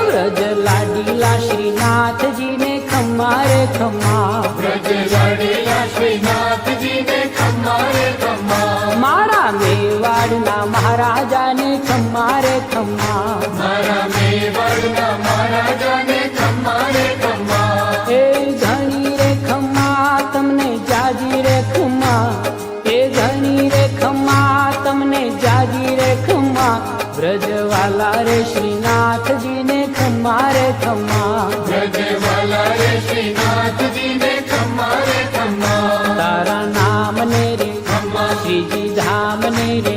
व्रज लाडीला श्रीनाथ जी ने खम्मा रे खम्मा, व्रज लाडीला श्रीनाथ जी ने खम्मा रे खम्मा, मारा मेवाड़ना महाराजा ने खम्मा रे खम्मा, मारा मेवाड़ना महाराजा ने खम्मा रे खम्मा, ए घणी रे खम्मा तमने जाजी रे खम्मा, ए घणी रे खम्मा तमने जाजी रे खम्मा, ब्रजवाला रे श्रीनाथ जी ने खम्मा रे खम्मा, ब्रजवाला रे श्रीनाथ जी ने खम्मा रे खम्मा, तारा नाम ने रे खम्मा, श्रीजी धाम ने रे